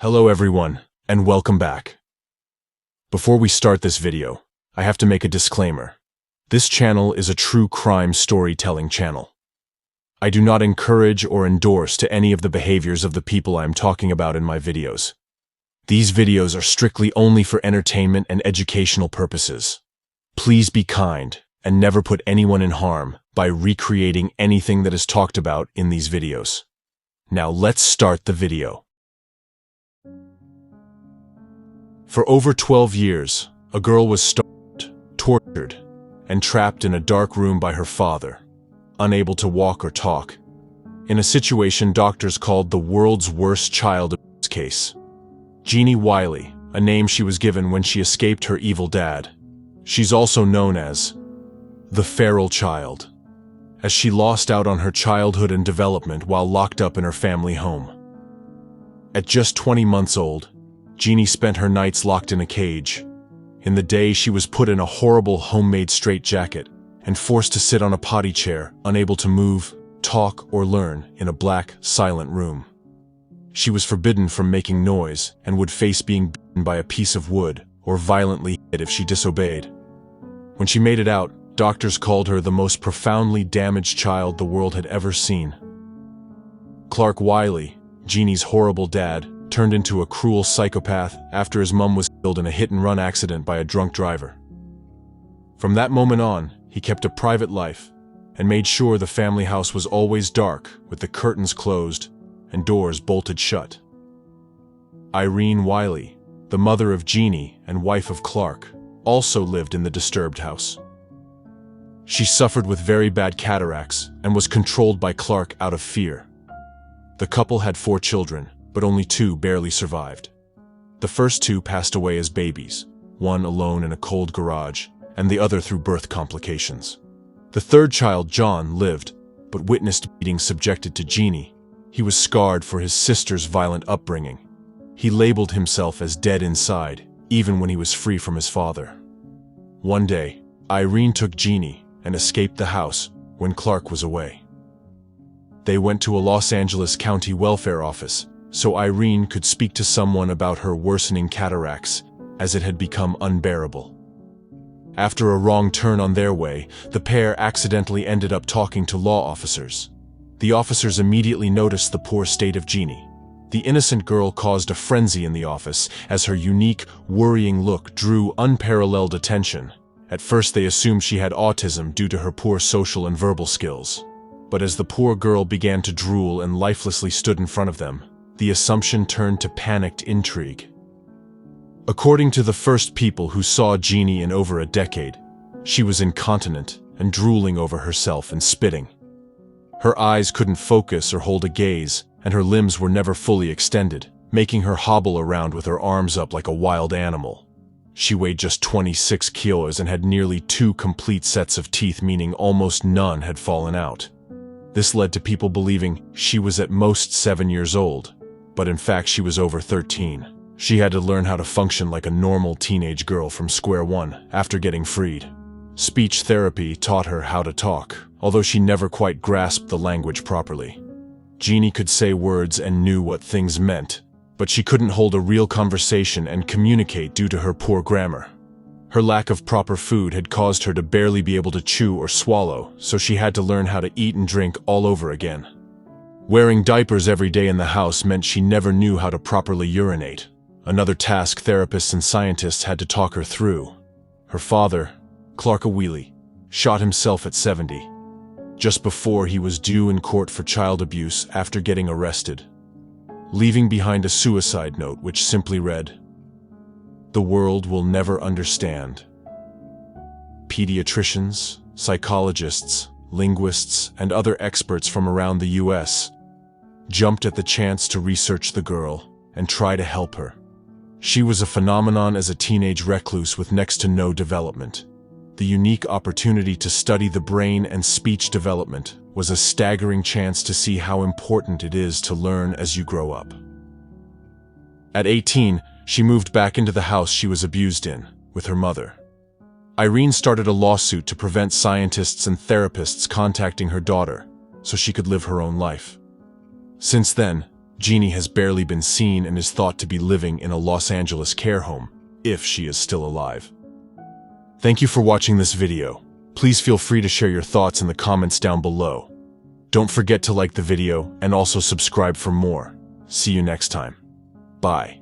Hello everyone, and welcome back. Before we start this video, I have to make a disclaimer. This channel is a true crime storytelling channel. I do not encourage or endorse to any of the behaviors of the people I am talking about in my videos. These videos are strictly only for entertainment and educational purposes. Please be kind and never put anyone in harm by recreating anything that is talked about in these videos. Now let's start the video. For over 12 years, a girl was starved, tortured, and trapped in a dark room by her father, unable to walk or talk, in a situation doctors called the world's worst child abuse case. Genie Wiley, a name she was given when she escaped her evil dad. She's also known as the feral child, as she lost out on her childhood and development while locked up in her family home. At just 20 months old, Genie spent her nights locked in a cage. In the day, she was put in a horrible homemade straitjacket and forced to sit on a potty chair, unable to move, talk, or learn, in a black, silent room. She was forbidden from making noise and would face being beaten by a piece of wood or violently hit if she disobeyed. When she made it out, doctors called her the most profoundly damaged child the world had ever seen. Clark Wiley, Genie's horrible dad, turned into a cruel psychopath after his mom was killed in a hit-and-run accident by a drunk driver. From that moment on, he kept a private life and made sure the family house was always dark, with the curtains closed and doors bolted shut. Irene Wiley, the mother of Genie and wife of Clark, also lived in the disturbed house. She suffered with very bad cataracts and was controlled by Clark out of fear. The couple had 4 children, but only 2 barely survived. The first 2 passed away as babies, one alone in a cold garage, and the other through birth complications. The third child, John, lived, but witnessed being subjected to Genie. He was scarred for his sister's violent upbringing. He labeled himself as dead inside, even when he was free from his father. One day, Irene took Genie and escaped the house when Clark was away. They went to a Los Angeles County welfare office so Irene could speak to someone about her worsening cataracts, as it had become unbearable. After a wrong turn on their way, the pair accidentally ended up talking to law officers. The officers immediately noticed the poor state of Genie. The innocent girl caused a frenzy in the office, as her unique, worrying look drew unparalleled attention. At first they assumed she had autism due to her poor social and verbal skills. But as the poor girl began to drool and lifelessly stood in front of them, the assumption turned to panicked intrigue. According to the first people who saw Genie in over a decade, she was incontinent and drooling over herself and spitting. Her eyes couldn't focus or hold a gaze, and her limbs were never fully extended, making her hobble around with her arms up like a wild animal. She weighed just 26 kilos and had nearly 2 complete sets of teeth, meaning almost none had fallen out. This led to people believing she was at most 7 years old, but in fact she was over 13. She had to learn how to function like a normal teenage girl from square one after getting freed. Speech therapy taught her how to talk, although she never quite grasped the language properly. Genie could say words and knew what things meant, but she couldn't hold a real conversation and communicate due to her poor grammar. Her lack of proper food had caused her to barely be able to chew or swallow, so she had to learn how to eat and drink all over again. Wearing diapers every day in the house meant she never knew how to properly urinate, another task therapists and scientists had to talk her through. Her father, Clark Wiley, shot himself at 70, just before he was due in court for child abuse after getting arrested, leaving behind a suicide note which simply read, "The world will never understand." Pediatricians, psychologists, linguists, and other experts from around the U.S. jumped at the chance to research the girl and try to help her. She was a phenomenon as a teenage recluse with next to no development. The unique opportunity to study the brain and speech development was a staggering chance to see how important it is to learn as you grow up. At 18, she moved back into the house she was abused in, with her mother. Irene started a lawsuit to prevent scientists and therapists contacting her daughter, so she could live her own life. Since then, Genie has barely been seen and is thought to be living in a Los Angeles care home, if she is still alive. Thank you for watching this video. Please feel free to share your thoughts in the comments down below. Don't forget to like the video and also subscribe for more. See you next time. Bye.